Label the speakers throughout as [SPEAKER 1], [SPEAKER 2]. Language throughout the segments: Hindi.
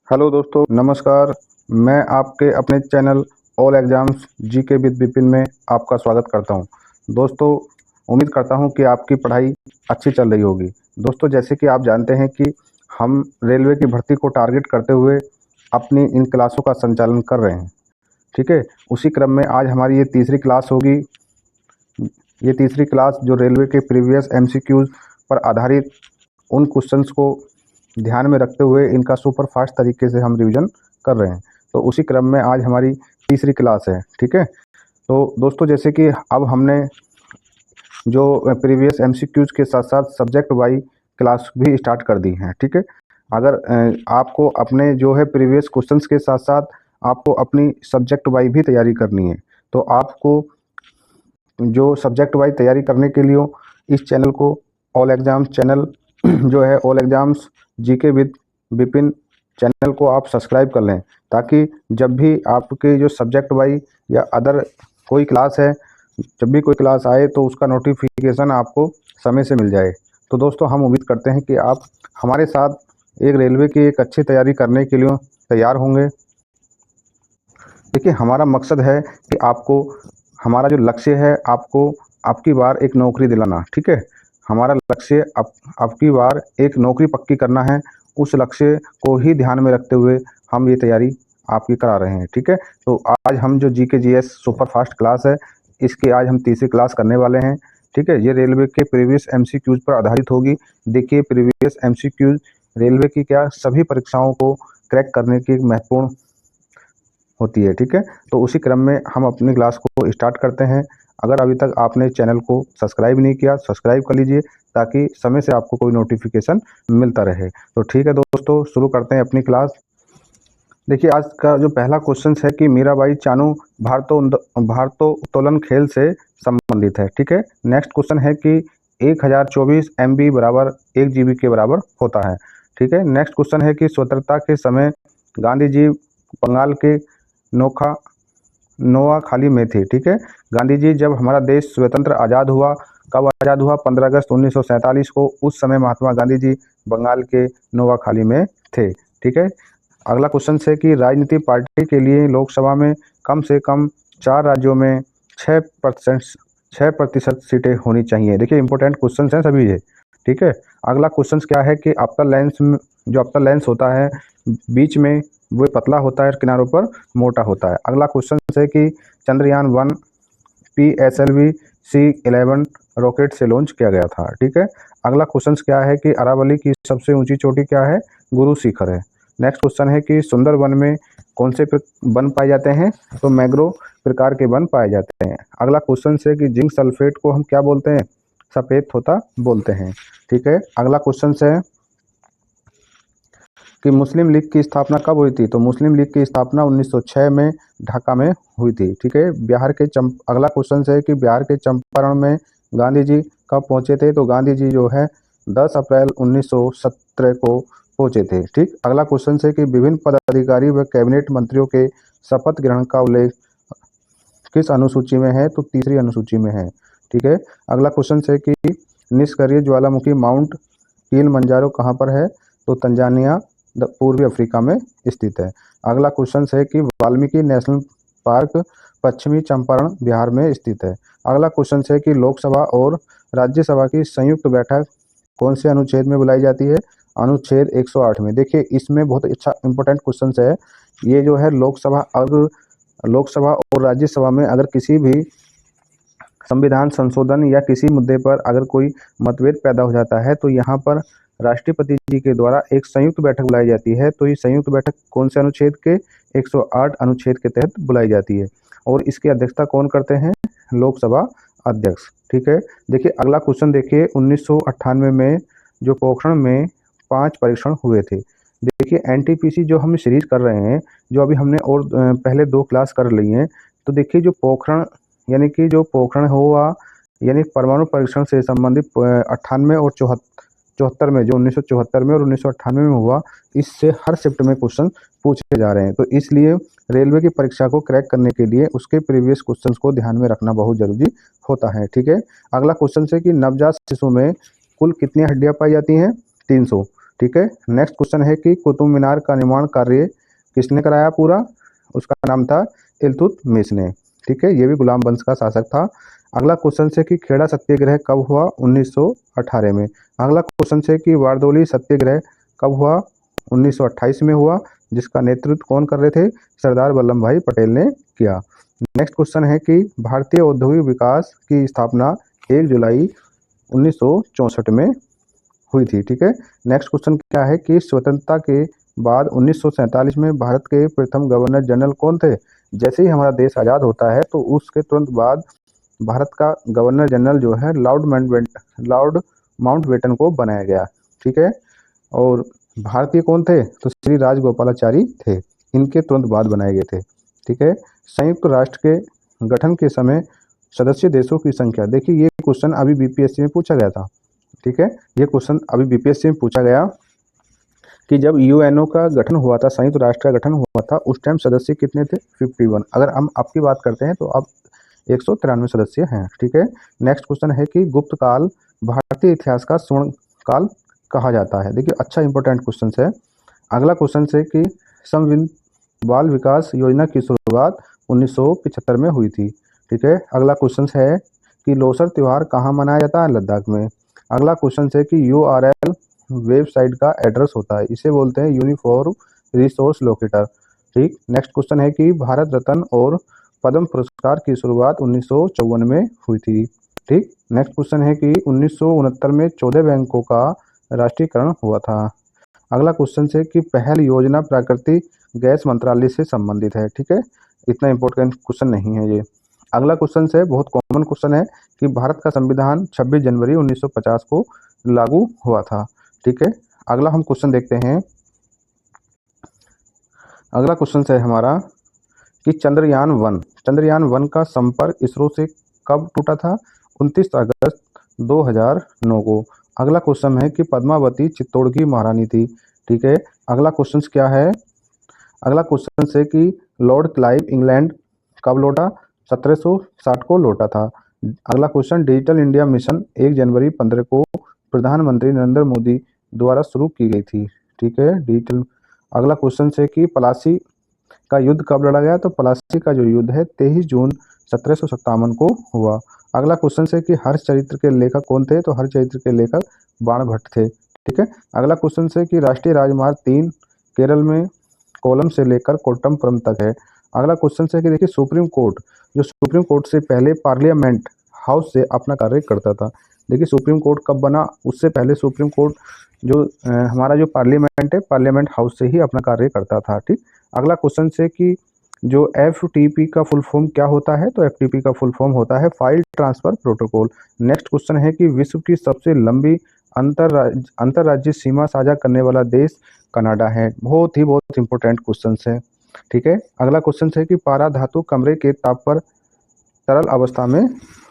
[SPEAKER 1] हेलो दोस्तों, नमस्कार। मैं आपके अपने channel all exams GK with Vipin में आपका स्वागत करता हूं। दोस्तों, उम्मीद करता हूं कि आपकी पढ़ाई अच्छी चल रही होगी। दोस्तों, जैसे कि आप जानते हैं कि हम रेलवे की भर्ती को टारगेट करते हुए अपनी इन क्लासों का संचालन कर रहे हैं। ठीक है, उसी क्रम में आज हमारी ये तीसरी क्लास होगी। ये तीसरी क्लास जो रेलवे के प्रीवियस एमसीक्यूज पर आधारित उन क्वेश्चंस को ध्यान में रखते हुए इनका सुपर फास्ट तरीके से हम रिवीजन कर रहे हैं। तो उसी क्रम में आज हमारी तीसरी क्लास है। ठीक है, तो दोस्तों, जैसे कि अब हमने जो प्रीवियस एमसीक्यूज के साथ साथ सब्जेक्ट वाई क्लास भी स्टार्ट कर दी हैं। ठीक है, अगर आपको अपने जो है प्रीवियस क्वेश्चंस के साथ साथ आपको अपनी सब्जेक्ट वाई भी तैयारी करनी है, तो आपको जो सब्जेक्ट वाइज तैयारी करने के लिए इस चैनल को ऑल एग्जाम्स चैनल जो है all exams GK with Vipin channel को आप सब्सक्राइब कर लें, ताकि जब भी आपके जो सब्जेक्ट वाइज या अदर कोई क्लास है, जब भी कोई क्लास आए तो उसका नोटिफिकेशन आपको समय से मिल जाए। तो दोस्तों, हम उम्मीद करते हैं कि आप हमारे साथ एक रेलवे की एक अच्छी तैयारी करने के लिए तैयार होंगे। देखिए, हमारा मकसद है कि आपको, हमारा जो लक्ष्य है, आपको आपकी बार एक नौकरी दिलाना। ठीक है, हमारा लक्ष्य आपकी बार एक नौकरी पक्की करना है। उस लक्ष्य को ही ध्यान में रखते हुए हम ये तैयारी आपकी करा रहे हैं। ठीक है, तो आज हम जो GK GS super fast class है, इसकी आज हम तीसरी क्लास करने वाले हैं। ठीक है, ये रेलवे के प्रीवियस एमसीक्यूज पर आधारित होगी। देखिए, प्रीवियस एमसीक्यूज रेलवे की क्या सभी परीक्षाओं को क्रैक करने की एक महत्वपूर्ण होती है। ठीक है, तो उसी क्रम में हम अपनी क्लास को स्टार्ट करते हैं। अगर अभी तक आपने चैनल को सब्सक्राइब नहीं किया, सब्सक्राइब कर लीजिए, ताकि समय से आपको कोई नोटिफिकेशन मिलता रहे। तो ठीक है दोस्तों, शुरू करते हैं अपनी क्लास। देखिए, आज का जो पहला क्वेश्चन है कि मीराबाई चानू भारोत्तोलन खेल से संबंधित है। ठीक है, नेक्स्ट क्वेश्चन है कि 1024 MB बराबर 1 GB के बराबर होता है। ठीक है, नेक्स्ट क्वेश्चन है कि स्वतंत्रता के समय गांधी जी बंगाल के नोआखाली में थे। ठीक है, गांधी जी, जब हमारा देश स्वतंत्र आज़ाद हुआ, कब आज़ाद हुआ? 15 अगस्त 1947 को। उस समय महात्मा गांधी जी बंगाल के नोआखाली में थे। ठीक है, अगला क्वेश्चन है कि राजनीतिक पार्टी के लिए लोकसभा में कम से कम 4 राज्यों में 6% सीटें होनी चाहिए। देखिए, इंपॉर्टेंट क्वेश्चन हैं सभी ये। ठीक है, अगला क्वेश्चन क्या है कि अपर लेंस जो अपर लेंस होता है, बीच में वो पतला होता है, किनारों पर मोटा होता है। अगला क्वेश्चन है कि चंद्रयान 1 PSLV C11 रॉकेट से लॉन्च किया गया था। ठीक है, अगला क्वेश्चन क्या है कि अरावली की सबसे ऊंची चोटी क्या है? गुरु शिखर है। नेक्स्ट क्वेश्चन है कि सुंदर वन में कौन से वन पाए जाते हैं? तो मैंग्रोव प्रकार के वन पाए जाते हैं। अगला क्वेश्चन है कि जिंक सल्फेट को हम क्या बोलते हैं? सफेद तोता बोलते हैं। ठीक है, अगला क्वेश्चन है कि मुस्लिम लीग की स्थापना कब हुई थी? तो मुस्लिम लीग की स्थापना 1906 में ढाका में हुई थी। ठीक है, अगला क्वेश्चन है कि बिहार के चंपारण में गांधी जी कब पहुंचे थे? तो गांधी जी जो है 10 अप्रैल 1917 को पहुंचे थे। ठीक, अगला क्वेश्चन है कि विभिन्न पदाधिकारी व कैबिनेट मंत्रियों के शपथ ग्रहण का उल्लेख किस अनुसूची में है? तो तीसरी अनुसूची में है। ठीक है, अगला क्वेश्चन है कि निष्क्रिय ज्वालामुखी माउंट किलिमंजारो कहाँ पर है? तो तंजानिया पूर्वी अफ्रीका में स्थित है। अगला क्वेश्चन है कि वाल्मीकि नेशनल पार्क पश्चिमी चंपारण बिहार में स्थित है। अगला क्वेश्चन है कि लोकसभा और राज्यसभा की संयुक्त बैठक कौन से अनुच्छेद में बुलाई जाती है? अनुच्छेद 108 में। देखिए, इसमें बहुत अच्छा इंपॉर्टेंट क्वेश्चन है ये जो है। लोकसभा और राज्यसभा में अगर किसी भी संविधान संशोधन या किसी मुद्दे पर अगर कोई मतभेद पैदा हो जाता है, तो यहाँ पर राष्ट्रपति जी के द्वारा एक संयुक्त बैठक बुलाई जाती है। तो ये संयुक्त बैठक कौन से अनुच्छेद के? 108 अनुच्छेद के तहत बुलाई जाती है। और इसकी अध्यक्षता कौन करते हैं? लोकसभा अध्यक्ष। ठीक है, देखिए, अगला क्वेश्चन देखिए, 1998 में जो पोखरण में 5 परीक्षण हुए थे। देखिए, एनटीपीसी जो हम सीरीज कर रहे हैं, जो अभी हमने और पहले 2 क्लास कर ली हैं, तो देखिए जो पोखरण यानी कि जो पोखरण हुआ, यानी परमाणु परीक्षण से संबंधित 98 और 74 में, जो 1974 में और 1998 में हुआ, इससे हर शिफ्ट में क्वेश्चन पूछे जा रहे हैं। तो इसलिए रेलवे की परीक्षा को क्रैक करने के लिए उसके प्रीवियस क्वेश्चंस को ध्यान में रखना बहुत जरूरी होता है। ठीक है, अगला क्वेश्चन है कि नवजात शिशु में कुल कितनी हड्डियां पाई जाती हैं? 300। ठीक है। नेक्स्ट क्वेश्चन है कि कुतुब मीनार का निर्माण कार्य किसने कराया पूरा? उसका नाम था इल्तुतमिश ने। ठीक है, ये भी गुलाम वंश का शासक था। अगला क्वेश्चन है कि खेड़ा सत्याग्रह कब हुआ? 1918 में। अगला क्वेश्चन है कि बारदौली सत्याग्रह कब हुआ? 1928 में हुआ, जिसका नेतृत्व कौन कर रहे थे? सरदार वल्लभ भाई पटेल ने किया। नेक्स्ट क्वेश्चन है कि भारतीय औद्योगिक विकास की स्थापना 1 जुलाई 1964 में हुई थी। ठीक है। नेक्स्ट क्वेश्चन क्या है कि स्वतंत्रता के बाद 1947 में भारत के प्रथम गवर्नर जनरल कौन थे? जैसे ही हमारा देश आज़ाद होता है तो उसके तुरंत बाद भारत का गवर्नर जनरल जो है लॉर्ड माउंटबेटन को बनाया गया। ठीक है। और भारतीय कौन थे? तो श्री राजगोपालाचारी थे, इनके तुरंत बाद बनाए गए थे। ठीक है। संयुक्त राष्ट्र के गठन के समय सदस्य देशों की संख्या, देखिए ये क्वेश्चन अभी बीपीएससी में पूछा गया था। ठीक है, ये क्वेश्चन अभी बीपीएससी में पूछा गया कि जब यूएनओ का गठन हुआ था, संयुक्त राष्ट्र का गठन हुआ था, उस टाइम सदस्य कितने थे? 51। अगर हम आपकी बात करते हैं तो अब 193 सदस्य हैं। ठीक है। नेक्स्ट क्वेश्चन है कि गुप्त काल भारतीय इतिहास का स्वर्ण काल कहा जाता है। देखिए अच्छा इंपॉर्टेंट क्वेश्चन है। अगला क्वेश्चन है कि समविन बाल विकास योजना की शुरुआत 1975 में हुई थी। ठीक है। अगला क्वेश्चन है कि लोसर त्यौहार कहाँ मनाया जाता है? लद्दाख में। अगला क्वेश्चन है कि URL वेबसाइट का एड्रेस होता है, इसे बोलते हैं यूनिफॉर्म रिसोर्स लोकेटर। ठीक। नेक्स्ट क्वेश्चन है कि भारत रत्न और पद्म पुरस्कार की शुरुआत 1954 में हुई थी। ठीक। नेक्स्ट क्वेश्चन है कि 1969 में 14 बैंकों का राष्ट्रीयकरण हुआ था। अगला क्वेश्चन है कि पहल योजना प्राकृतिक गैस मंत्रालय से संबंधित है। ठीक है, इतना इंपॉर्टेंट क्वेश्चन नहीं है ये। अगला क्वेश्चन है बहुत कॉमन क्वेश्चन है कि भारत का संविधान 26 जनवरी 1950 को लागू हुआ था। ठीक है। अगला हम क्वेश्चन देखते हैं। अगला क्वेश्चन है हमारा कि चंद्रयान 1 का संपर्क इसरो से कब टूटा था? 29 अगस्त 2009 को। अगला क्वेश्चन है कि पद्मावती चित्तौड़ की महारानी थी। ठीक है। अगला क्वेश्चन क्या है? अगला क्वेश्चन है कि लॉर्ड क्लाइव इंग्लैंड कब लौटा? 1760 को लौटा था। अगला क्वेश्चन, डिजिटल इंडिया मिशन 1 जनवरी 15 को प्रधानमंत्री नरेंद्र मोदी द्वारा शुरू की गई थी। ठीक है, डिजिटल। अगला क्वेश्चन है कि पलासी का युद्ध कब लड़ा गया? तो पलासी का जो युद्ध है 23 जून 1757 को हुआ। अगला क्वेश्चन है कि हर चरित्र के लेखक कौन थे? तो हर चरित्र के लेखक बाणभट्ट थे। ठीक है। अगला क्वेश्चन है कि राष्ट्रीय राजमार्ग 3 केरल में कोलम से लेकर कोट्टमपुरम तक है। अगला क्वेश्चन है कि देखिए सुप्रीम कोर्ट से पहले पार्लियामेंट हाउस से अपना कार्य करता था। देखिए सुप्रीम कोर्ट कब बना? उससे पहले सुप्रीम कोर्ट जो हमारा जो पार्लियामेंट है, पार्लियामेंट हाउस से ही अपना कार्य करता था। ठीक। अगला क्वेश्चन है कि जो FTP का फुल फॉर्म क्या होता है? तो FTP का फुल फॉर्म होता है file transfer protocol. Next question है कि विश्व की सबसे लंबी अंतर्राज्यीय सीमा साझा करने वाला देश कनाडा है। बहुत इंपॉर्टेंट क्वेश्चन है। ठीक है। अगला क्वेश्चन है कि पारा धातु कमरे के ताप पर तरल अवस्था में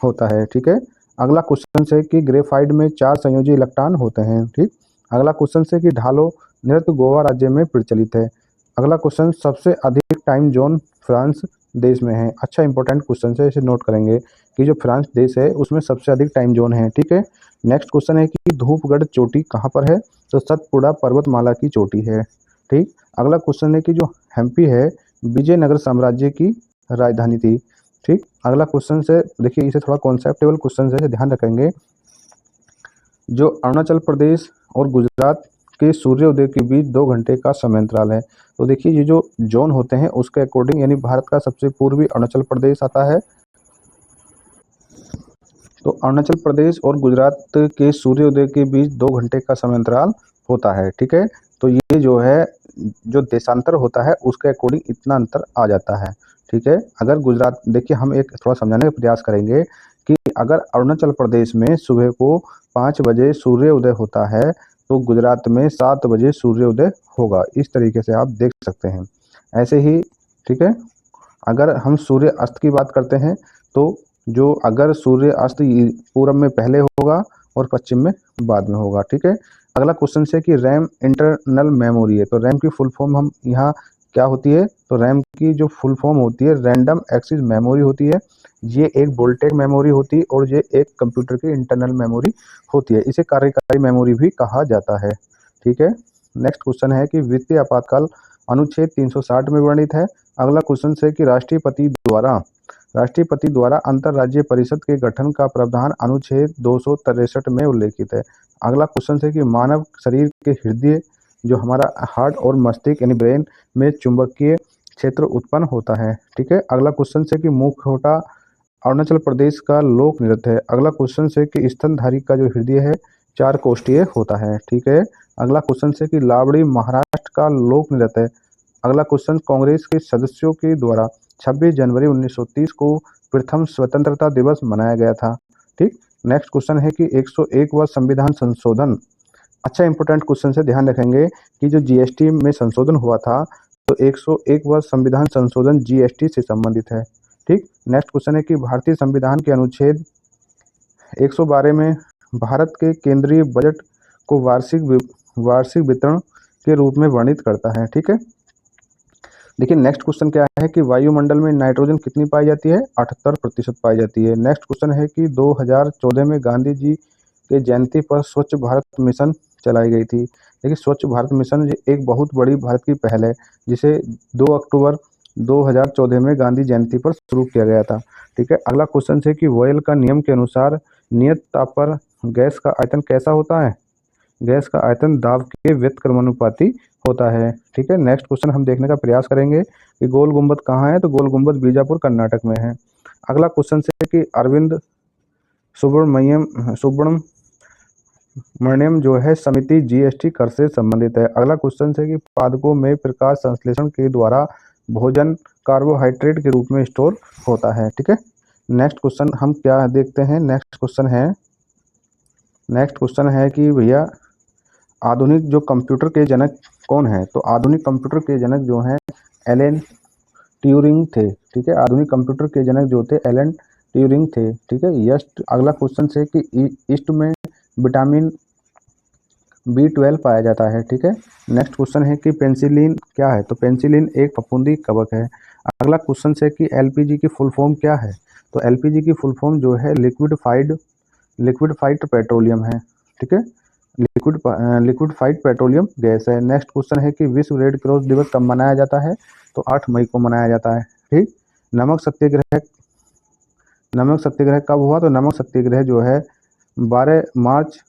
[SPEAKER 1] होता है। ठीक है। अगला क्वेश्चन है कि ग्रेफाइट में 4 संयोजी इलेक्ट्रॉन होते हैं। ठीक। अगला क्वेश्चन है कि ढालो नृत्य गोवा राज्य में प्रचलित है। अगला क्वेश्चन, सबसे अधिक टाइम जोन फ्रांस देश में है। अच्छा इंपॉर्टेंट क्वेश्चन है, इसे नोट करेंगे कि जो फ्रांस देश है उसमें सबसे अधिक टाइम जोन है। ठीक है। नेक्स्ट क्वेश्चन है कि धूपगढ़ चोटी कहाँ पर है? तो सतपुड़ा पर्वतमाला की चोटी है। ठीक। अगला क्वेश्चन है कि जो हम्पी है विजयनगर साम्राज्य की राजधानी थी। ठीक। अगला क्वेश्चन है, देखिए इसे थोड़ा कॉन्सेप्टेबल क्वेश्चन है, ध्यान रखेंगे। जो अरुणाचल प्रदेश और गुजरात के सूर्योदय के बीच 2 घंटे का समय अंतराल है। तो देखिए ये जो जोन होते हैं उसके अकॉर्डिंग, यानी भारत का सबसे पूर्वी अरुणाचल प्रदेश आता है। तो अरुणाचल प्रदेश और गुजरात के सूर्योदय के बीच 2 घंटे का समय अंतराल होता है। ठीक है। तो ये जो है जो देशांतर होता है उसके अकॉर्डिंग इतना अंतर आ जाता है। ठीक है। अगर गुजरात, देखिए हम एक थोड़ा समझाने का प्रयास करेंगे कि अगर अरुणाचल प्रदेश में सुबह को 5 बजे सूर्योदय होता है तो गुजरात में 7 बजे सूर्योदय होगा। इस तरीके से आप देख सकते हैं। ऐसे ही ठीक है, अगर हम सूर्य अस्त की बात करते हैं तो जो अगर सूर्य अस्त पूरब में पहले होगा और पश्चिम में बाद में होगा। ठीक है। अगला क्वेश्चन है कि रैम इंटरनल मेमोरी है। तो रैम की फुल फॉर्म हम यहाँ क्या होती है? तो रैम की जो फुल फॉर्म होती है रैंडम एक्सेस मेमोरी होती है। ये एक वोल्टेज मेमोरी होती है और ये एक कंप्यूटर की इंटरनल मेमोरी होती है। इसे कार्यकारी मेमोरी भी कहा जाता है। ठीक है। नेक्स्ट क्वेश्चन है कि वित्तीय आपातकाल अनुच्छेद 360 में वर्णित है। अगला क्वेश्चन है कि राष्ट्रपति द्वारा अंतरराज्यीय परिषद के गठन का प्रावधान अनुच्छेद 263 में उल्लेखित है। अगला क्वेश्चन है कि मानव शरीर के हृदय जो हमारा हार्ट और मस्तिष्क यानी ब्रेन में चुंबकीय क्षेत्र उत्पन्न होता है। ठीक है। अगला क्वेश्चन है कि मुखौटा अरुणाचल प्रदेश का लोक नृत्य है। अगला क्वेश्चन है कि स्तनधारी का जो हृदय है 4 कोष्ठीय होता है। ठीक है। अगला क्वेश्चन है कि लावड़ी महाराष्ट्र का लोक नृत्य है। अगला क्वेश्चन कांग्रेस के सदस्यों के द्वारा 26 जनवरी 1930 को प्रथम स्वतंत्रता दिवस मनाया गया था। ठीक। नेक्स्ट क्वेश्चन है कि 101वां संविधान संशोधन। अच्छा इंपॉर्टेंट क्वेश्चन से ध्यान रखेंगे कि जो जीएसटी में संशोधन हुआ था तो 101वां संविधान संशोधन जीएसटी से संबंधित है। ठीक। नेक्स्ट क्वेश्चन है कि भारतीय संविधान के अनुच्छेद 112 में भारत के केंद्रीय बजट को वार्षिक वितरण के रूप में वर्णित करता है। ठीक है। देखिए नेक्स्ट क्वेश्चन क्या है कि वायुमंडल में नाइट्रोजन कितनी पाई जाती है? 78% पाई जाती है। नेक्स्ट क्वेश्चन है कि 2014 में गांधी जी के जयंती पर स्वच्छ भारत मिशन चलाई गई थी। देखिए स्वच्छ भारत मिशन एक बहुत बड़ी भारत की पहल है जिसे 2 अक्टूबर 2014 में गांधी जयंती पर शुरू किया गया था। ठीक है। अगला क्वेश्चन है कि वोयल का नियम के अनुसार नियत ताप पर गैस का आयतन कैसा होता है? गैस का आयतन दाब के व्युत्क्रमानुपाती होता है। ठीक है। नेक्स्ट क्वेश्चन हम देखने का प्रयास करेंगे कि गोल गुंबद कहाँ है, तो गोल गुंबद बीजापुर कर्नाटक में है। अगला क्वेश्चन है कि अरविंद सुब्रमण्यम जो है समिति जीएसटी कर से संबंधित है। अगला क्वेश्चन है कि पादपों में प्रकाश संश्लेषण के द्वारा भोजन कार्बोहाइड्रेट के रूप में स्टोर होता है। ठीक है। नेक्स्ट क्वेश्चन हम क्या देखते हैं। नेक्स्ट क्वेश्चन है कि भैया आधुनिक जो कंप्यूटर के जनक कौन है? तो आधुनिक कंप्यूटर के जनक जो हैं एलन ट्यूरिंग थे। ठीक है। आधुनिक कंप्यूटर के जनक जो थे एलन ट्यूरिंग थे। ठीक है। अगला क्वेश्चन है कि ईस्ट में विटामिन B12 पाया जाता है। ठीक है। नेक्स्ट क्वेश्चन है कि पेनिसिलिन क्या है? तो पेनिसिलिन एक फफूंदी कवक है। अगला क्वेश्चन है कि एलपीजी की फुल फॉर्म क्या है? तो एलपीजी की फुल फॉर्म जो है लिक्विडफाइड पेट्रोलियम है। ठीक है। लिक्विडफाइड पेट्रोलियम गैस है। नेक्स्ट क्वेश्चन है कि विश्व रेड क्रॉस दिवस कब मनाया जाता है? तो 8 मई को मनाया जाता है। ठीक। नमक सत्याग्रह कब हुआ? तो नमक सत्याग्रह जो है 12 मार्च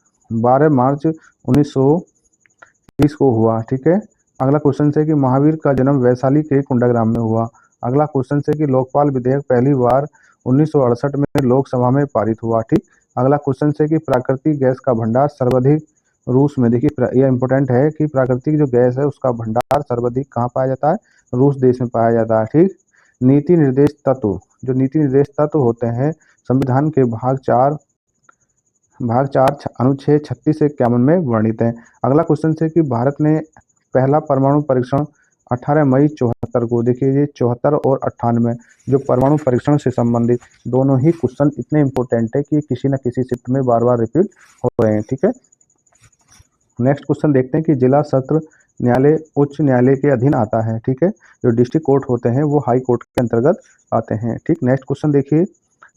[SPEAKER 1] 1930 को हुआ। ठीक है। अगला क्वेश्चन है कि महावीर का जन्म वैशाली के कुंडाग्राम में हुआ। अगला क्वेश्चन है कि लोकपाल विधेयक पहली बार 1968 में लोकसभा में पारित हुआ। ठीक। अगला क्वेश्चन है कि प्राकृतिक गैस का भंडार सर्वाधिक रूस में। देखिए यह इंपॉर्टेंट है कि प्राकृतिक जो गैस है उसका भंडार सर्वाधिक कहाँ पाया जाता है? रूस देश में पाया जाता है। ठीक। नीति निर्देश तत्व होते हैं संविधान के भाग 4 अनुच्छेद 36 से 51 में वर्णित है। अगला क्वेश्चन है कि भारत ने पहला परमाणु परीक्षण 18 मई 74 को। देखिए ये 74 और 98 जो परमाणु परीक्षण से संबंधित दोनों ही क्वेश्चन इतने इंपॉर्टेंट है कि किसी न किसी शिफ्ट में बार बार रिपीट हो रहे हैं। ठीक है। नेक्स्ट क्वेश्चन देखते हैं कि जिला सत्र न्यायालय उच्च न्यायालय के अधीन आता है। ठीक है। जो डिस्ट्रिक्ट कोर्ट होते हैं वो हाई कोर्ट के अंतर्गत आते हैं। ठीक। नेक्स्ट क्वेश्चन देखिए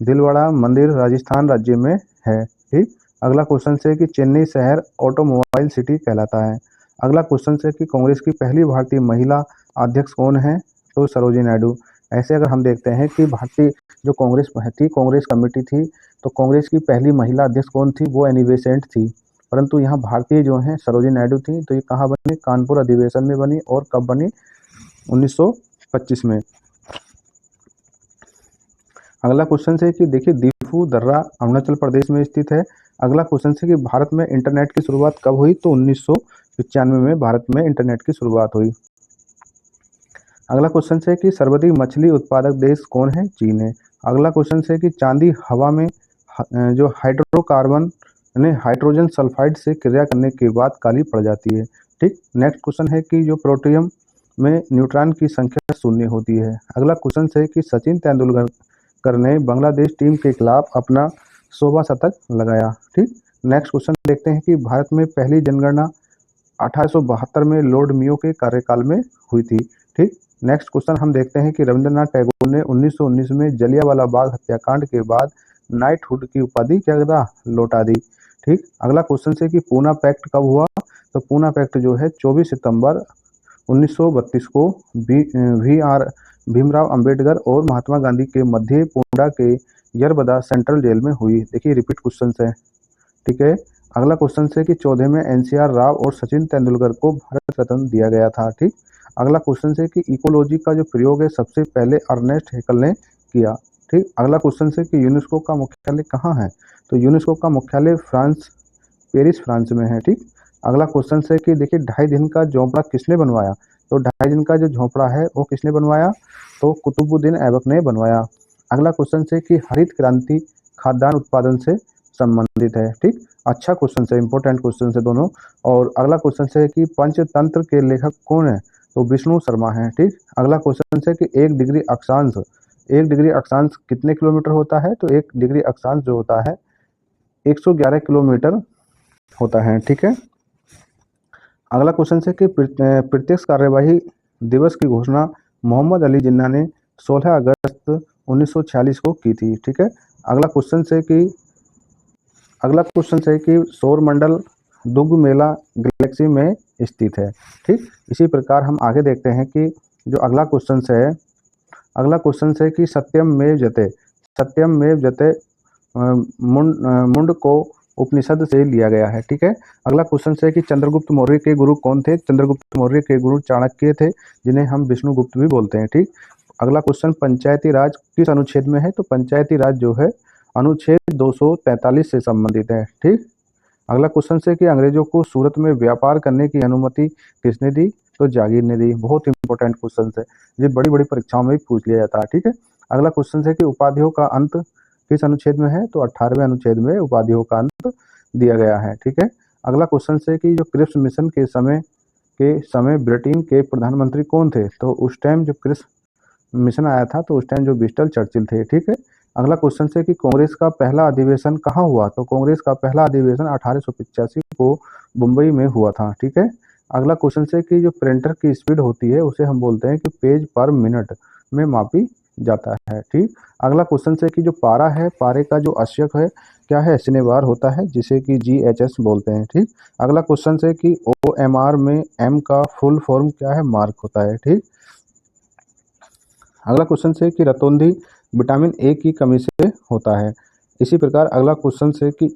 [SPEAKER 1] दिलवाड़ा मंदिर राजस्थान राज्य में है। ठीक। अगला क्वेश्चन है कि चेन्नई शहर ऑटोमोबाइल सिटी कहलाता है। अगला क्वेश्चन है कि कांग्रेस की पहली भारतीय महिला अध्यक्ष कौन है? तो सरोजिनी नायडू। ऐसे अगर हम देखते हैं कि भारतीय जो कांग्रेस थी, कांग्रेस कमेटी थी, तो कांग्रेस की पहली महिला अध्यक्ष कौन थी? वो एनी बेसेंट थी। परंतु यहाँ भारतीय जो हैं सरोजिनी नायडू थी। तो ये कहाँ बनी? कानपुर अधिवेशन में बनी। और कब बनी? 1925 में। अगला क्वेश्चन है कि देखिए दीफू दर्रा अरुणाचल प्रदेश में स्थित है। अगला क्वेश्चन है कि भारत में इंटरनेट की शुरुआत कब हुई? तो 1995 में भारत में इंटरनेट की शुरुआत हुई। अगला क्वेश्चन है कि सर्वाधिक मछली उत्पादक देश कौन है? चीन है। अगला क्वेश्चन है कि चांदी हवा में जो हाइड्रोकार्बन यानी हाइड्रोजन सल्फाइड से क्रिया करने के बाद काली पड़ जाती है। ठीक। नेक्स्ट क्वेश्चन है कि जो प्रोटियम में न्यूट्रॉन की संख्या 0 होती है। अगला क्वेश्चन है कि सचिन तेंदुलकर ने बांग्लादेश टीम के खिलाफ अपना 100वां शतक लगाया। ठीक। नेक्स्ट क्वेश्चन देखते हैं कि भारत में पहली जनगणना 1872 में लॉर्ड मेयो के कार्यकाल में हुई थी। ठीक। नेक्स्ट क्वेश्चन हम देखते हैं कि रविंद्रनाथ टैगोर ने 1919 में जलियांवाला बाग हत्याकांड के बाद नाइटहुड की उपाधि क्या लौटा दी। ठीक। अगला क्वेश्चन है कि पूना पैक्ट कब हुआ? तो पूना पैक्ट जो है 24 सितंबर 1932 को भीमराव अंबेडकर और महात्मा गांधी के मध्य पूना के यरबदा सेंट्रल जेल में हुई। देखिए रिपीट क्वेश्चन है, ठीक है। अगला क्वेश्चन है कि 14 में एनसीआर राव और सचिन तेंदुलकर को भारत रत्न दिया गया था, ठीक। अगला क्वेश्चन है कि इकोलॉजी का जो प्रयोग है सबसे पहले अर्नेस्ट हैकल ने किया, ठीक। अगला क्वेश्चन है कि यूनेस्को का मुख्यालय कहाँ है, तो यूनेस्को का मुख्यालय फ्रांस, पेरिस फ्रांस में है, ठीक। अगला क्वेश्चन है कि देखिए 2.5 दिन का झोंपड़ा किसने बनवाया, तो 2.5 दिन का जो झोंपड़ा है वो किसने बनवाया, तो कुतुबुद्दीन ऐबक ने बनवाया। अगला क्वेश्चन है कि हरित क्रांति खाद्यान्न उत्पादन से संबंधित है, ठीक। अच्छा क्वेश्चन है, इंपॉर्टेंट क्वेश्चन है दोनों। और अगला क्वेश्चन है कि पंचतंत्र के लेखक कौन है, तो विष्णु शर्मा है, ठीक। अगला क्वेश्चन है कि 1 डिग्री अक्षांश कितने किलोमीटर होता है, तो 1 डिग्री अक्षांश जो होता है 111 किलोमीटर होता है, ठीक है। अगला क्वेश्चन है कि प्रत्यक्ष कार्यवाही दिवस की घोषणा मोहम्मद अली जिन्ना ने 16 अगस्त 1946 को की थी, ठीक है। अगला क्वेश्चन है कि सौर मंडल दुर्ग मेला गैलेक्सी में स्थित है, ठीक। इसी प्रकार हम आगे देखते हैं कि जो अगला क्वेश्चन है कि सत्यम में जते मुंड को उपनिषद से लिया गया है, ठीक है। अगला क्वेश्चन है कि चंद्रगुप्त मौर्य के गुरु कौन थे, चंद्रगुप्त मौर्य के गुरु चाणक्य थे, जिन्हें हम विष्णुगुप्त भी बोलते हैं, ठीक। अगला क्वेश्चन पंचायती राज किस अनुच्छेद में है, तो पंचायती राज जो है अनुच्छेद 243 से संबंधित है, ठीक। अगला क्वेश्चन है कि अंग्रेजों को सूरत में व्यापार करने की अनुमति किसने दी, तो जागीर ने दी। बहुत इंपॉर्टेंट क्वेश्चन है, ये बड़ी बड़ी परीक्षाओं में भी पूछ लिया जाता है, ठीक है। अगला क्वेश्चन है कि उपाधियों का अंत किस अनुच्छेद में है, तो 18वें अनुच्छेद में उपाधियों का अंत दिया गया है, ठीक है। अगला क्वेश्चन है कि जो क्रिप्स मिशन के समय ब्रिटेन के प्रधानमंत्री कौन थे, तो उस टाइम जो क्रिप्स मिशन आया था तो उस टाइम जो विंस्टन चर्चिल थे, ठीक है। अगला क्वेश्चन है कि कांग्रेस का पहला अधिवेशन कहाँ हुआ, तो कांग्रेस का पहला अधिवेशन 1885 को मुंबई में हुआ था, ठीक है। अगला क्वेश्चन है कि जो प्रिंटर की स्पीड होती है उसे हम बोलते हैं कि पेज पर मिनट में मापी जाता है, ठीक। अगला क्वेश्चन है कि जो पारा है, पारे का जो अश्यक है क्या है, सिनेबार होता है, जिसे कि GHS बोलते हैं, ठीक। अगला क्वेश्चन है कि OMR में M का फुल फॉर्म क्या है, मार्क होता है, ठीक। अगला क्वेश्चन है कि रतौंधी विटामिन ए की कमी से होता है। इसी प्रकार अगला क्वेश्चन है कि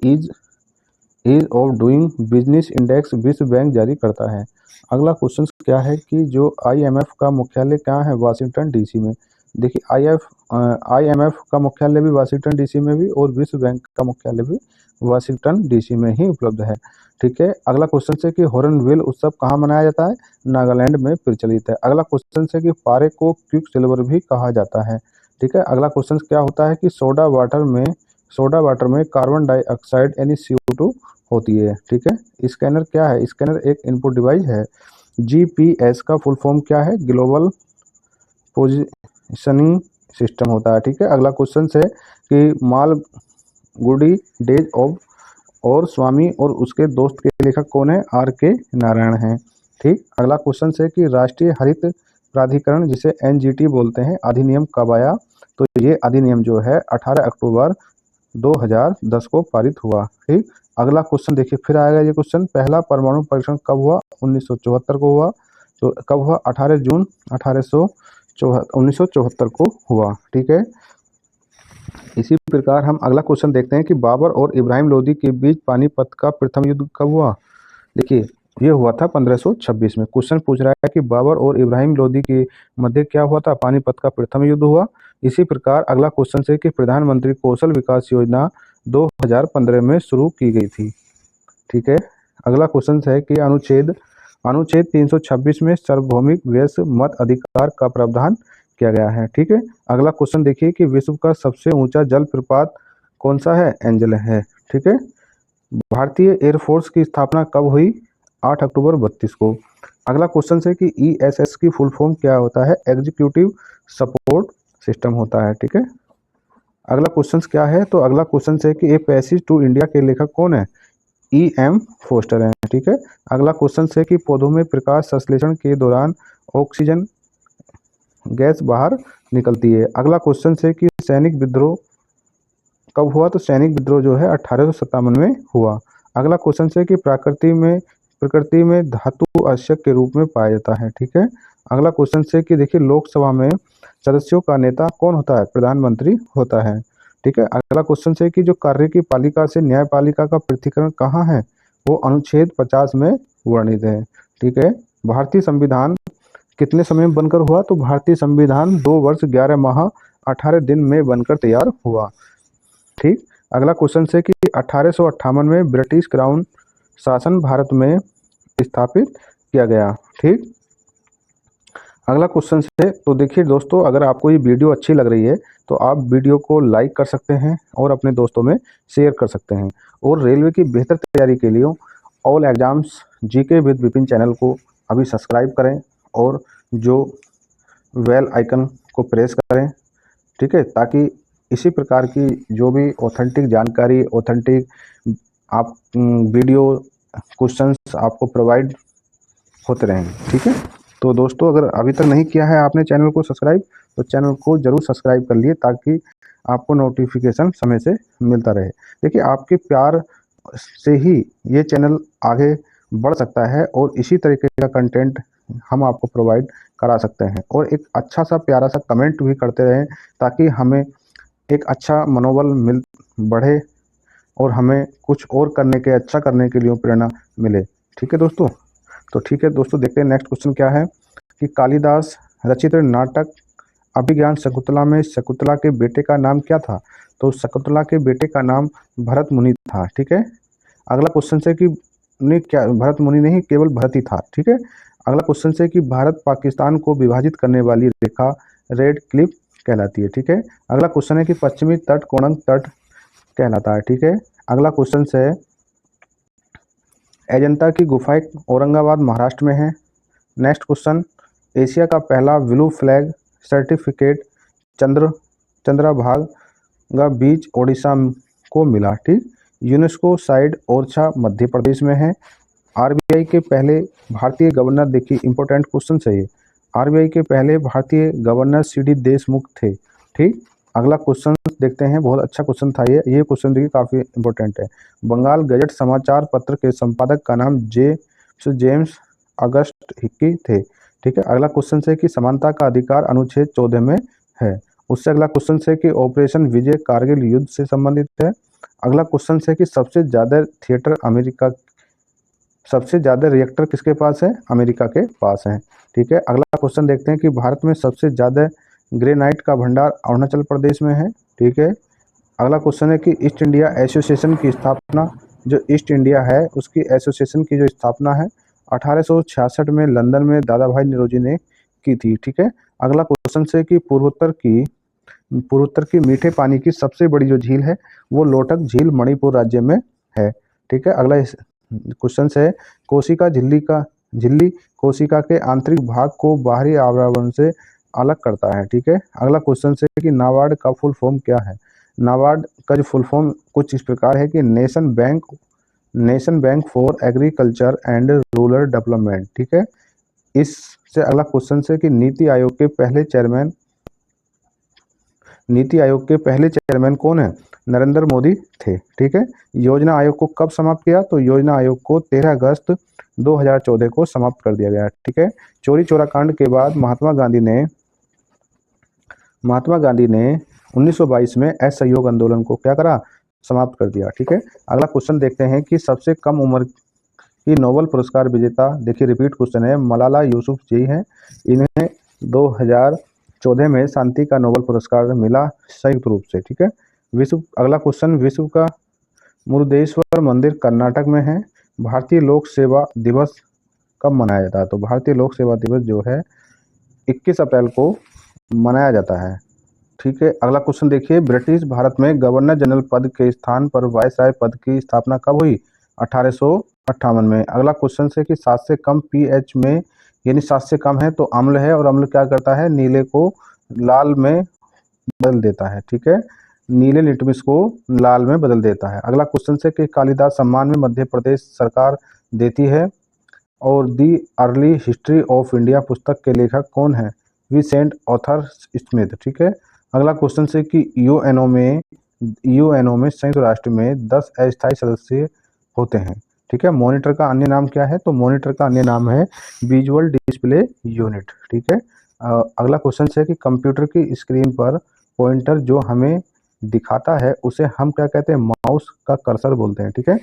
[SPEAKER 1] ease of doing business index विश्व बैंक जारी करता है। अगला क्वेश्चन क्या है कि जो IMF का मुख्यालय कहाँ है, वाशिंगटन DC में। देखिए IMF का मुख्यालय भी वाशिंगटन DC में भी और विश्व बैंक का मुख्यालय भी वाशिंगटन DC में ही उपलब्ध है, ठीक है। अगला क्वेश्चन है कि हॉर्नबिल उत्सव कहाँ मनाया जाता है, नागालैंड में प्रचलित है। अगला क्वेश्चन है कि पारे को क्विक सिल्वर भी कहा जाता है, ठीक है। अगला क्वेश्चन क्या होता है कि सोडा वाटर में कार्बन डाइऑक्साइड यानी CO2 होती है, ठीक है। स्कैनर क्या है, स्कैनर एक इनपुट डिवाइस है। GPS का फुल फॉर्म क्या है, ग्लोबल पोजिशनिंग सिस्टम होता है, ठीक है। अगला क्वेश्चन है कि मालगुडी डेज ऑफ और स्वामी और उसके दोस्त के लेखक कौन है, RK नारायण हैं, ठीक। अगला क्वेश्चन है कि राष्ट्रीय हरित प्राधिकरण जिसे NGT बोलते हैं अधिनियम कब आया, तो ये अधिनियम जो है 18 अक्टूबर 2010 को पारित हुआ, ठीक। अगला क्वेश्चन देखिए फिर आएगा ये क्वेश्चन, पहला परमाणु परीक्षण कब हुआ, 1974 को हुआ, तो कब हुआ, 18 जून 1974 को हुआ, ठीक है। इसी प्रकार हम अगला क्वेश्चन देखते हैं कि बाबर और इब्राहिम लोदी के बीच पानीपत का प्रथम युद्ध कब हुआ। देखिए ये हुआ था 1526 में। क्वेश्चन पूछ रहा है कि बाबर और इब्राहिम लोदी के मध्य क्या हुआ था, पानीपत का प्रथम युद्ध हुआ। इसी प्रकार अगला क्वेश्चन है कि प्रधानमंत्री कौशल विकास योजना 2015 में शुरू की गई थी, ठीक है। अगला क्वेश्चन है कि अनुच्छेद 326 में सार्वभौमिक वयस्क मत अधिकार का प्रावधान किया गया है, ठीक है। अगला क्वेश्चन देखिए कि विश्व का सबसे ऊंचा जलप्रपात कौन सा है, एंजल है, ठीक है। भारतीय एयरफोर्स की स्थापना कब हुई, 8 अक्टूबर 32 को। अगला क्वेश्चन है कि ESS की फुल फॉर्म क्या होता है, एग्जीक्यूटिव सपोर्ट सिस्टम होता है, ठीक है। अगला क्वेश्चन क्या है, तो अगला क्वेश्चन है कि ए पैसेज टू इंडिया के लेखक कौन है, EM फोस्टर हैं, ठीक है। अगला क्वेश्चन है कि पौधों में प्रकाश संश्लेषण के दौरान ऑक्सीजन गैस बाहर निकलती है। अगला क्वेश्चन है कि सैनिक विद्रोह कब हुआ, तो सैनिक विद्रोह जो है 1857 में हुआ। अगला क्वेश्चन है कि प्रकृति में प्रकृति में धातु आवश्यक के रूप में पाया जाता है। ठीक है, अगला क्वेश्चन से कि देखिए लोकसभा में सदस्यों का नेता कौन होता है? प्रधानमंत्री होता है। ठीक है, अगला क्वेश्चन से कि जो कार्य की पालिका से न्यायपालिका का पृथक्करण कहाँ है? वो अनुच्छेद 50 में वर्णित है। ठीक है, भारतीय संविधान कितने समय में बनकर हुआ? तो भारतीय संविधान 2 वर्ष 11 माह 18 दिन में बनकर तैयार हुआ। ठीक, अगला क्वेश्चन से कि 1858 में ब्रिटिश क्राउन शासन भारत में स्थापित किया गया। ठीक, अगला क्वेश्चन से तो देखिए दोस्तों, अगर आपको ये वीडियो अच्छी लग रही है तो आप वीडियो को लाइक कर सकते हैं और अपने दोस्तों में शेयर कर सकते हैं। और रेलवे की बेहतर तैयारी के लिए all exams GK with Vipin channel को अभी सब्सक्राइब करें और जो बेल आइकन को प्रेस करें। ठीक है, ताकि इसी प्रकार की जो भी ऑथेंटिक जानकारी, ऑथेंटिक आप वीडियो क्वेश्चंस आपको प्रोवाइड होते रहें। ठीक है, तो दोस्तों अगर अभी तक नहीं किया है आपने चैनल को सब्सक्राइब, तो चैनल को जरूर सब्सक्राइब कर लिए ताकि आपको नोटिफिकेशन समय से मिलता रहे। देखिए आपके प्यार से ही ये चैनल आगे बढ़ सकता है और इसी तरीके का कंटेंट हम आपको प्रोवाइड करा सकते हैं। और एक अच्छा सा प्यारा सा कमेंट भी करते रहें ताकि हमें एक अच्छा मनोबल मिल बढ़े और हमें कुछ और करने के, अच्छा करने के लिए प्रेरणा मिले। ठीक है दोस्तों, तो ठीक है दोस्तों, देखते हैं नेक्स्ट क्वेश्चन क्या है कि कालिदास रचित नाटक अभिज्ञान शकुंतला में शकुंतला के बेटे का नाम क्या था? तो शकुंतला के बेटे का नाम भरत मुनि था। ठीक है, अगला क्वेश्चन से कि नहीं, क्या भरत मुनि नहीं, केवल भरत ही था। ठीक है, अगला क्वेश्चन से कि भारत पाकिस्तान को विभाजित करने वाली रेखा रेड क्लिफ कहलाती है। ठीक है, अगला क्वेश्चन है कि पश्चिमी तट कोणक तट कहलाता है। ठीक है, अगला क्वेश्चन से अजंता की गुफाएं औरंगाबाद महाराष्ट्र में है। नेक्स्ट क्वेश्चन, एशिया का पहला ब्लू फ्लैग सर्टिफिकेट चंद्रभागा बीच ओडिशा को मिला। ठीक, यूनेस्को साइट ओरछा मध्य प्रदेश में है। आरबीआई के पहले भारतीय गवर्नर, देखिए इंपॉर्टेंट क्वेश्चन है ये, आरबीआई के पहले भारतीय गवर्नर सीडी देशमुख थे। ठीक, अगला क्वेश्चन देखते हैं, बहुत अच्छा क्वेश्चन था ये क्वेश्चन देखिए काफ़ी इंपॉर्टेंट है। बंगाल गजट समाचार पत्र के संपादक का नाम जेम्स अगस्ट हिक्की थे। ठीक है, अगला क्वेश्चन है कि समानता का अधिकार अनुच्छेद 14 में है। उससे अगला क्वेश्चन है कि ऑपरेशन विजय कारगिल युद्ध से संबंधित है। अगला क्वेश्चन है कि सबसे ज़्यादा रिएक्टर किसके पास है? अमेरिका के पास है। ठीक है, अगला क्वेश्चन देखते हैं कि भारत में सबसे ज़्यादा ग्रेनाइट का भंडार अरुणाचल प्रदेश में है। ठीक है, अगला क्वेश्चन है कि ईस्ट इंडिया एसोसिएशन की स्थापना, जो ईस्ट इंडिया है उसकी एसोसिएशन की जो स्थापना है 1866 में लंदन में दादा भाई नौरोजी ने की थी। ठीक है, अगला क्वेश्चन है कि पूर्वोत्तर की मीठे पानी की सबसे बड़ी जो झील है वो लोटक झील मणिपुर राज्य में है। ठीक है, अगला क्वेश्चन है झिल्ली कोशिका के आंतरिक भाग को बाहरी आवरण से अलग करता है। ठीक है, अगला क्वेश्चन है कि नाबार्ड का फुल फॉर्म क्या है? नाबार्ड का जो फुल फॉर्म कुछ इस प्रकार है कि nation bank for agriculture and rural development. ठीक है, इससे अगला क्वेश्चन है कि नीति आयोग के पहले चेयरमैन कौन है? नरेंद्र मोदी थे। ठीक है, योजना आयोग को कब समाप्त किया? तो योजना आयोग को 13 अगस्त 2014 को समाप्त कर दिया गया। ठीक है, चोरी चोरा कांड के बाद महात्मा गांधी ने 1922 में असहयोग आंदोलन को क्या करा? समाप्त कर दिया। ठीक है, अगला क्वेश्चन देखते हैं कि सबसे कम उम्र की नोबेल पुरस्कार विजेता, देखिए रिपीट क्वेश्चन है, मलाला यूसुफजई हैं। इन्हें 2014 में शांति का नोबेल पुरस्कार मिला संयुक्त रूप से। ठीक है, अगला क्वेश्चन, विश्व का मुरुदेश्वर मंदिर कर्नाटक में है। भारतीय लोक सेवा दिवस कब मनाया जाता है? तो भारतीय लोक सेवा दिवस जो है 21 अप्रैल को मनाया जाता है। ठीक है, अगला क्वेश्चन देखिए, ब्रिटिश भारत में गवर्नर जनरल पद के स्थान पर वायसराय पद की स्थापना कब हुई? 1858 में। अगला क्वेश्चन है कि 7 से कम पीएच में, यानी 7 से कम है तो अम्ल है, और अम्ल क्या करता है? नीले को लाल में बदल देता है। ठीक है, नीले लिटमस को लाल में बदल देता है। अगला क्वेश्चन है कि कालिदास सम्मान में मध्य प्रदेश सरकार देती है और the early history of India पुस्तक के लेखक कौन है? Vincent Arthur Smith. ठीक है, अगला क्वेश्चन है कि यूएनओ में संयुक्त राष्ट्र में 10 अस्थायी सदस्य होते हैं। ठीक है। मॉनिटर का अन्य नाम क्या है? तो मॉनिटर का अन्य नाम है विजुअल डिस्प्ले यूनिट। ठीक है। अगला क्वेश्चन है कि कंप्यूटर की स्क्रीन पर पॉइंटर जो हमें दिखाता है उसे हम क्या कहते हैं? माउस का कर्सर बोलते हैं। ठीक है।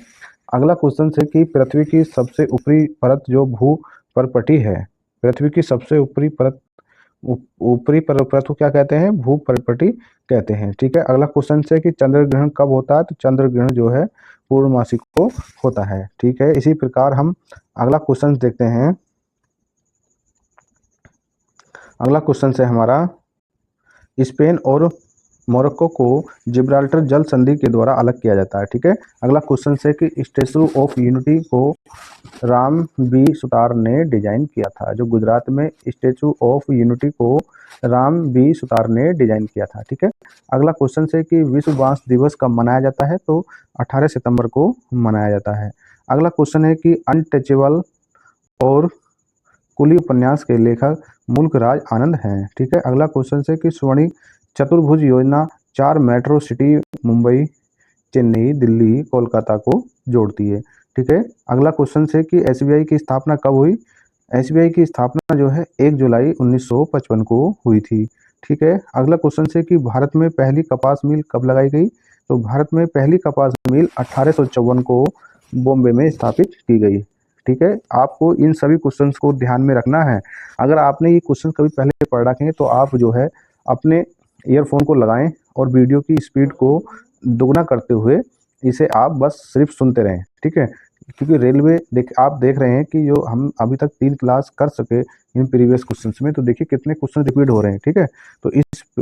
[SPEAKER 1] अगला क्वेश्चन है कि पृथ्वी की सबसे ऊपरी परत जो भू परपटी है, पृथ्वी की सबसे ऊपरी परत ऊपरी परत को क्या कहते हैं? भू परपटी कहते हैं। ठीक है। अगला क्वेश्चन है कि चंद्र ग्रहण कब होता है? तो चंद्र ग्रहण जो है पूर्णमासी को होता है। ठीक है। इसी प्रकार हम अगला क्वेश्चन देखते हैं। अगला क्वेश्चन है हमारा, स्पेन और मोरक्को को जिब्राल्टर जल संधि के द्वारा अलग किया जाता है। ठीक है। अगला क्वेश्चन है कि स्टैचू ऑफ यूनिटी को राम बी सुतार ने डिजाइन किया था। जो गुजरात में स्टैचू ऑफ यूनिटी को राम बी सुतार ने डिजाइन किया था। ठीक है। अगला क्वेश्चन है कि विश्व बांस दिवस कब मनाया जाता है? तो 18 सितंबर को मनाया जाता है। अगला क्वेश्चन है कि अनटचेबल और कुली उपन्यास के लेखक मुल्क राज आनंद हैं। ठीक है। अगला क्वेश्चन है कि स्वर्णिम चतुर्भुज योजना 4 मेट्रो सिटी मुंबई, चेन्नई, दिल्ली, कोलकाता को जोड़ती है। ठीक है। अगला क्वेश्चन है कि एसबीआई की स्थापना कब हुई? एसबीआई की स्थापना जो है 1 जुलाई 1955 को हुई थी। ठीक है। अगला क्वेश्चन है कि भारत में पहली कपास मिल कब लगाई गई? तो भारत में पहली कपास मिल 1854 को बॉम्बे में स्थापित की गई। ठीक है। आपको इन सभी क्वेश्चंस को ध्यान में रखना है। अगर आपने ये क्वेश्चन कभी पहले पढ़ रखे हैं तो आप जो है अपने ईयरफोन को लगाएं और वीडियो की स्पीड को दोगुना करते हुए इसे आप बस सिर्फ सुनते रहें। ठीक है। क्योंकि रेलवे आप देख रहे हैं कि जो हम अभी तक 3 क्लास कर सके इन प्रीवियस क्वेश्चंस में, तो देखिए कितने क्वेश्चन रिपीट हो रहे हैं। ठीक है। तो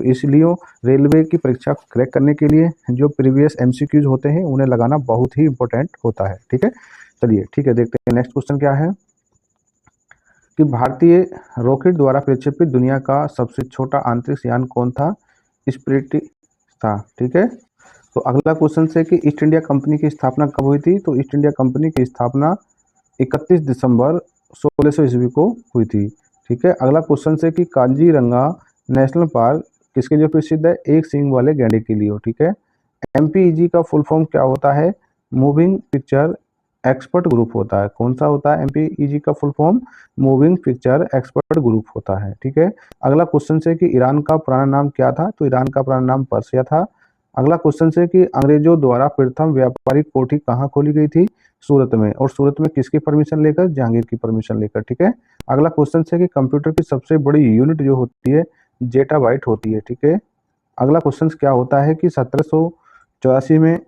[SPEAKER 1] इसलिए रेलवे की परीक्षा को क्रैक करने के लिए जो प्रीवियस एमसीक्यूज होते हैं उन्हें लगाना बहुत ही इंपॉर्टेंट होता है। ठीक है। चलिए ठीक है, देखते हैं नेक्स्ट क्वेश्चन क्या है कि भारतीय रॉकेट द्वारा प्रक्षेपित दुनिया का सबसे छोटा अंतरिक्ष यान कौन था? स्पिरिट था। ठीक है। तो अगला क्वेश्चन है कि ईस्ट इंडिया कंपनी की स्थापना कब हुई थी? तो ईस्ट इंडिया कंपनी की स्थापना 31 दिसंबर 1600 ईस्वी को हुई थी। ठीक है। अगला क्वेश्चन है कि काजीरंगा नेशनल पार्क किसके लिए प्रसिद्ध है? एक सींग वाले गैंडे के लिए। ठीक है। एमपीईजी का फुल फॉर्म क्या होता है? मूविंग पिक्चर एक्सपर्ट ग्रुप होता है। कौन सा होता है एमपीईजी का full form? Moving picture expert group होता है। ठीक है। अगला क्वेश्चन है कि ईरान का पुराना नाम क्या था? तो ईरान का पुराना नाम पर्सिया था। अगला क्वेश्चन है कि अंग्रेजों द्वारा प्रथम व्यापारिक कोठी कहाँ खोली गई थी? सूरत में। और सूरत में किसकी परमिशन लेकर? जहांगीर की परमिशन लेकर। ठीक है। अगला क्वेश्चन है कि कंप्यूटर की सबसे बड़ी यूनिट जो होती है जेटाबाइट होती है। ठीक है। अगला क्वेश्चन क्या होता है कि 1784 में,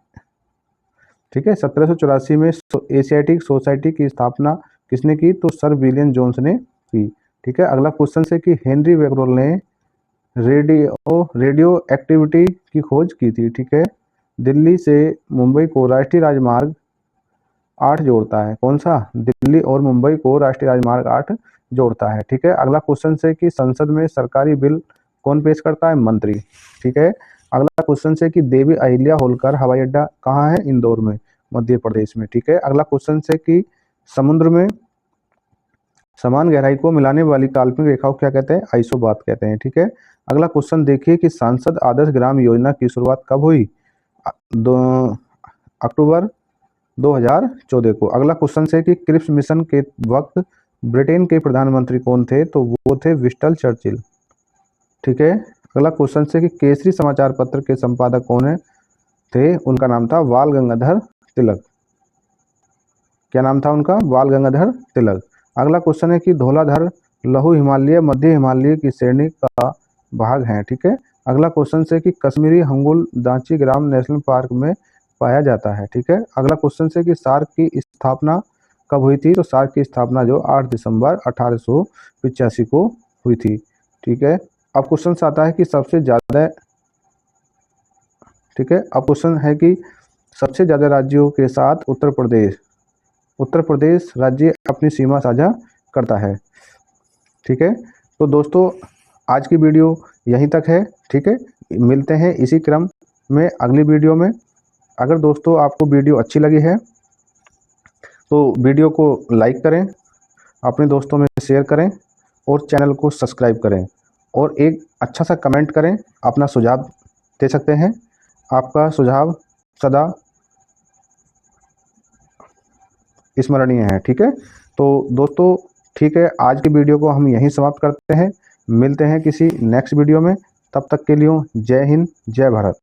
[SPEAKER 1] ठीक है, 1784 में एशियाटिक सोसाइटी की स्थापना किसने की? तो सर विलियम जोन्स ने की। ठीक है। अगला क्वेश्चन है कि हेनरी बेकरल ने रेडियो एक्टिविटी की खोज की थी। ठीक है। दिल्ली से मुंबई को राष्ट्रीय राजमार्ग 8 जोड़ता है। कौन सा? दिल्ली और मुंबई को राष्ट्रीय राजमार्ग 8 जोड़ता है। ठीक है। अगला क्वेश्चन है कि संसद में सरकारी बिल कौन पेश करता है? मंत्री। ठीक है। अगला क्वेश्चन है कि देवी अहिल्या होलकर हवाई अड्डा कहाँ है? इंदौर में, मध्य प्रदेश में। ठीक है। अगला क्वेश्चन है कि समुद्र में समान गहराई को मिलाने वाली काल्पनिक रेखा को क्या कहते हैं? आइसोबात कहते हैं। ठीक है। अगला क्वेश्चन देखिए कि सांसद आदर्श ग्राम योजना की शुरुआत कब हुई? 2 अक्टूबर 2014 को। अगला क्वेश्चन है कि क्रिप्स मिशन के वक्त ब्रिटेन के प्रधानमंत्री कौन थे? तो वो थे विंस्टन चर्चिल। ठीक है। अगला क्वेश्चन है कि केसरी समाचार पत्र के संपादक कौन है थे? उनका नाम था बाल गंगाधर तिलक। क्या नाम था उनका? बाल गंगाधर तिलक। अगला क्वेश्चन है कि धौलाधर लघु हिमालय मध्य हिमालय की श्रेणी का भाग है। ठीक है। अगला क्वेश्चन है कि कश्मीरी हंगुल दांची ग्राम नेशनल पार्क में पाया जाता है। ठीक है। अगला क्वेश्चन है कि सार्क की स्थापना कब हुई थी? तो सार्क की स्थापना जो 8 दिसंबर 1885 को हुई थी। ठीक है। अब क्वेश्चन आता है कि सबसे ज्यादा, ठीक है, अब क्वेश्चन है कि सबसे ज्यादा राज्यों के साथ उत्तर प्रदेश राज्य अपनी सीमा साझा करता है। ठीक है। तो दोस्तों आज की वीडियो यहीं तक है। ठीक है। मिलते हैं इसी क्रम में अगली वीडियो में। अगर दोस्तों आपको वीडियो अच्छी लगी है तो वीडियो को लाइक करें, अपने दोस्तों में शेयर करें और चैनल को सब्सक्राइब करें और एक अच्छा सा कमेंट करें। अपना सुझाव दे सकते हैं। आपका सुझाव सदा स्मरणीय हैं। ठीक है, तो दोस्तों ठीक है, आज की वीडियो को हम यहीं समाप्त करते हैं। मिलते हैं किसी नेक्स्ट वीडियो में, तब तक के लिए जय हिंद, जय भारत।